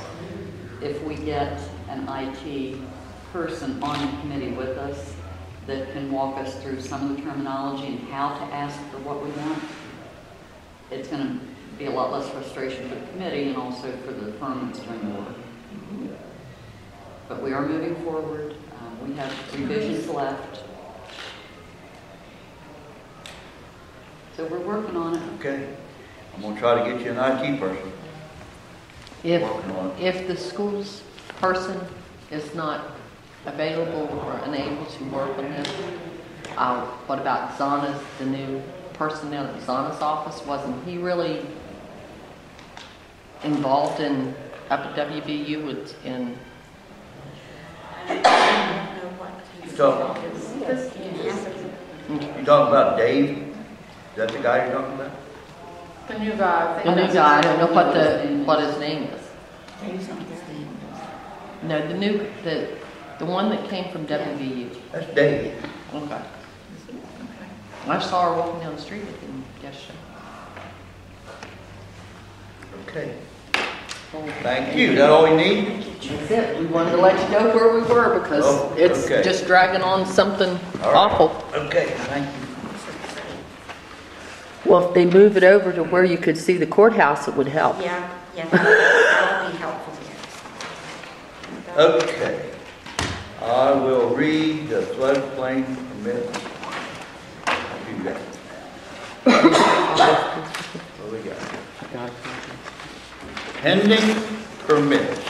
if we get an IT person on the committee with us that can walk us through some of the terminology and how to ask for what we want, it's going to be a lot less frustration for the committee and also for the firm that's doing the work. But we are moving forward. We have revisions left. So we're working on it. Okay, I'm gonna try to get you an IT person. Working on it. If the school's person is not available or unable to work on this, what about Zana's, the new person down at Zana's office? Wasn't he really involved in, up at WVU in... You talking about Dave? Is that the guy you're talking about? The new guy. The new guy, I don't know what his name is. No, the one that came from WVU. That's Dave. Okay. I saw her walking down the street with him yesterday. Okay. Thank you. Is that all you need? That's it. We wanted to let you know where we were because it's okay. just dragging on something All right. awful. Okay, thank you. Well, if they move it over to where you could see the courthouse, it would help. Yeah, that'll be helpful. Okay. I will read the floodplain permit. Do that. What we got? Pending permits.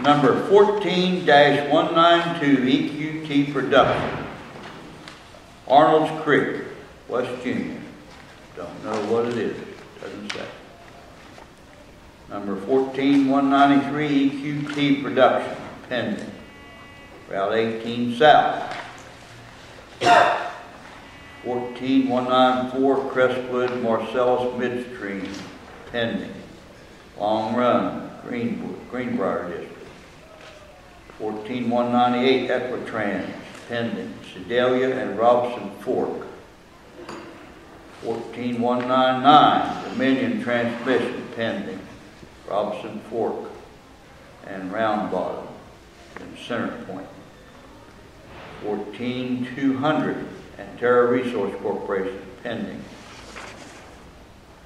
Number 14-192 EQT Production. Arnold's Creek, West Union. Don't know what it is, doesn't say. Number 14193, EQT production, pending. Route 18 South. 14194, Crestwood, Marcellus Midstream, pending. Long Run, Greenbrier District. 14198, Equitrans, pending. Sedalia and Robson Fork. 14199, Dominion Transmission, pending. Robson Fork and Round Bottom in Center Point. 14200, and Terra Resource Corporation, pending.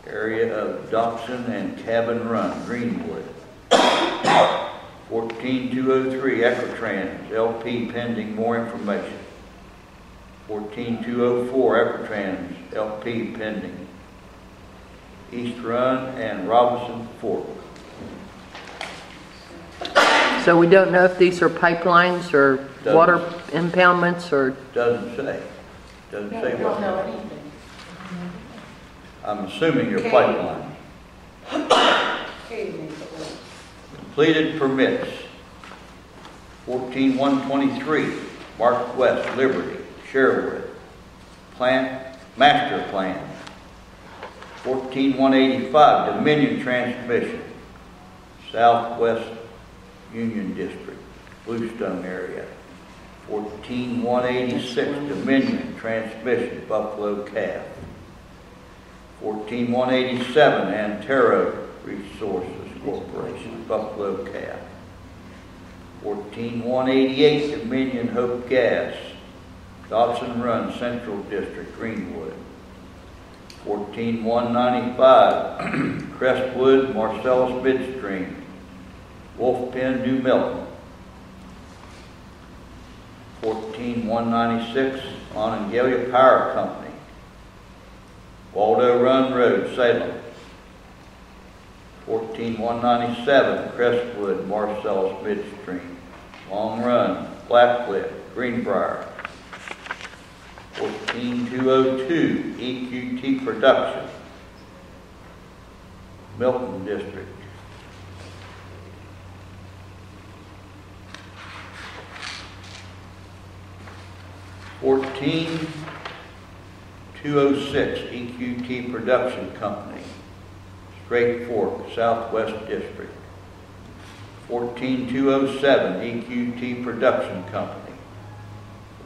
Area of Dobson and Cabin Run, Greenwood. 14203, Equitrans, LP, pending more information. 14204, Equitrans, LP, pending. East Run and Robinson Fork. So we don't know if these are pipelines or water impoundments or... Doesn't say. Doesn't say We what. don't know anything. I'm assuming your pipeline. Completed permits. 14123, Mark West, Liberty, Sherwood. Plant, master plan. 14185, Dominion Transmission, Southwest Union District, Bluestone area. 14186, Dominion Transmission, Buffalo Calf. 14187, Antero Resources Corporation, Buffalo Calf. 14188, Dominion Hope Gas, Dodson Run, Central District, Greenwood. 14195, Crestwood, Marcellus Midstream, Wolf Pen, New Milton. 14196, Monongalia Power Company, Waldo Run Road, Salem. 14197, Crestwood, Marcellus Midstream, Long Run, Blackcliff, Greenbrier. 14202, EQT Production, Milton District. 14206, EQT Production Company, Straight Fork, Southwest District. 14207, EQT Production Company,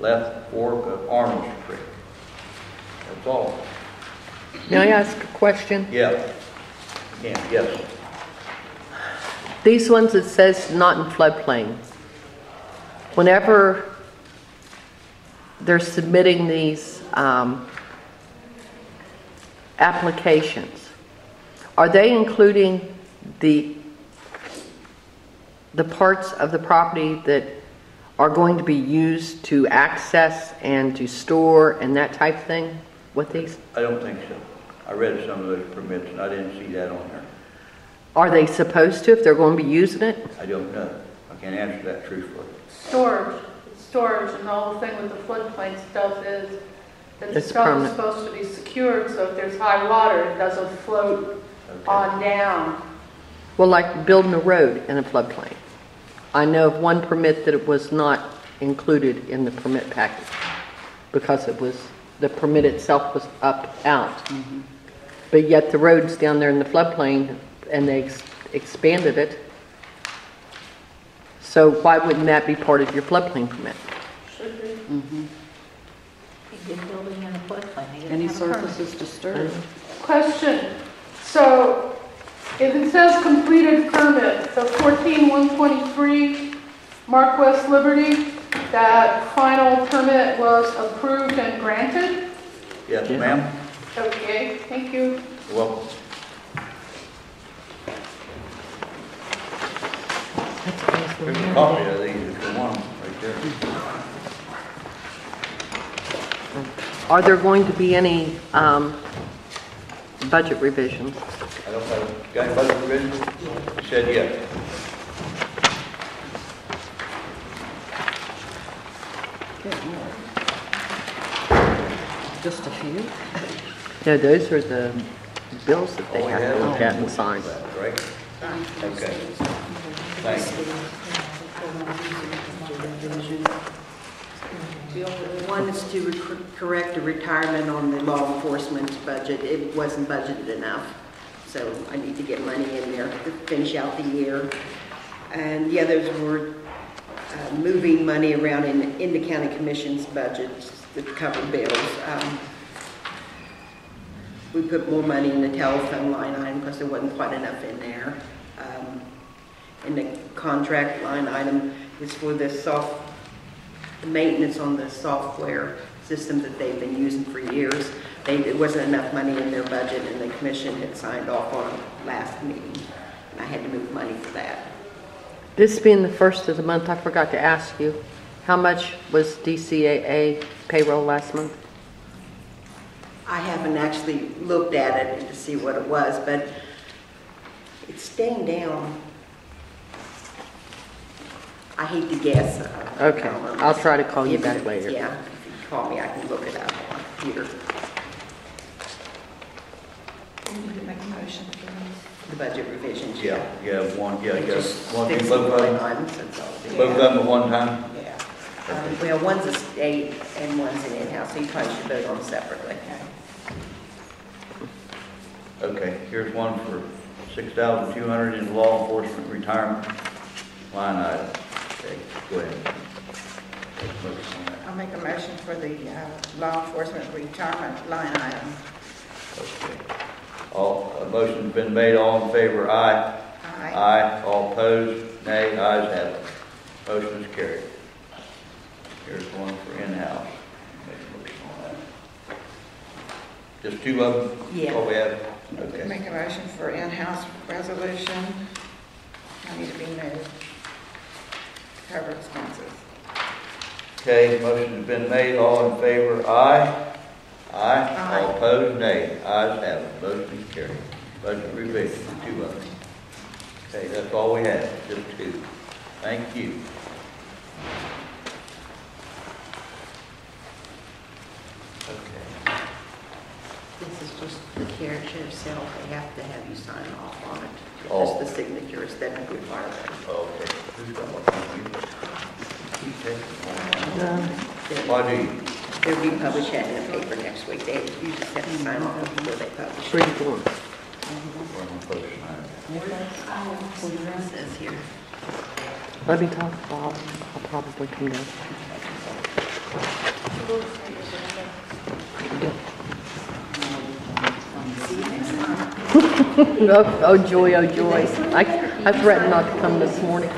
Left Fork of Arnold Creek. That's all. May I ask a question? Yeah. Yes. These ones, it says not in floodplain. Whenever they're submitting these applications, are they including the parts of the property that are going to be used to access and to store and that type of thing with these? I don't think so. I read some of those permits and I didn't see that on there. Are they supposed to if they're going to be using it? I don't know. I can't answer that truthfully. Storage, and all the thing with the floodplain stuff is that the It's stuff permanent. is supposed to be secured, so if there's high water, it doesn't float on down. Well, like building a road in a floodplain. I know of one permit that it was not included in the permit package because the permit itself was out. Mm-hmm. But yet the road's down there in the floodplain and they expanded it. So why wouldn't that be part of your floodplain permit? Should be. Mm-hmm. Good building in a floodplain. They didn't Any have a permit. surfaces disturbed? Question. So if it says completed permit, so 14123, Mark West Liberty, that final permit was approved and granted? Yes, ma'am. Okay, thank you. You're welcome. There's a copy of these if you want them, right there. Are there going to be any budget revisions? I don't know. Got any budget revisions? He said yes. Just a few? No, those are the bills that they have to look at and sign. Right? Okay. Thank you. One is to correct a retirement on the law enforcement budget. It wasn't budgeted enough, so I need to get money in there to finish out the year. And the others were moving money around in the county commission's budget to cover bills. We put more money in the telephone line item because there wasn't quite enough in there. And the contract line item is for the maintenance on the software system that they've been using for years. It wasn't enough money in their budget, and the commission had signed off on it last meeting, and I had to move money for that. This being the first of the month, I forgot to ask you, how much was DCAA payroll last month? I haven't actually looked at it to see what it was, but it's staying down. I hate to guess. Okay, I'll try to call you back later. Yeah, if you call me, I can look it up on the computer. We need to make a motion for The budget revisions. Yeah, one, Just one, fix both the of line them, items, that's all. both of them at one time? Yeah. Well, one's a state and one's an in-house, so you probably should vote on them separately. Okay, here's one for $6,200 in law enforcement retirement line item. Okay, go ahead. Take a motion on that. I'll make a motion for the law enforcement retirement line item. Okay. A motion's been made. All in favor, aye. Aye. Aye. All opposed, nay. Ayes have it. Motion is carried. Here's one for in-house. Make a motion on that. Just two of them? Yeah. All we have? Okay. Make a motion for in-house resolution. I need to be moved. To cover expenses. Okay, motion's been made. All in favor, aye. Aye. Aye. All opposed, nay. Ayes have it. Motion is carried. Budget revision, two of them. Okay, that's all we have, just two. Thank you. Okay. This is just the character itself, they have to have you sign off on it. Oh. Just the signatures that require that. Okay. Who's got what? You take it. No. Why do you? They'll be published in the paper next week. They usually have to sign off before they publish. Pretty cool. Where am I supposed to sign? It says here. Let me talk to Bob. I'll probably come down. Oh joy, oh joy. I threatened not to come this morning.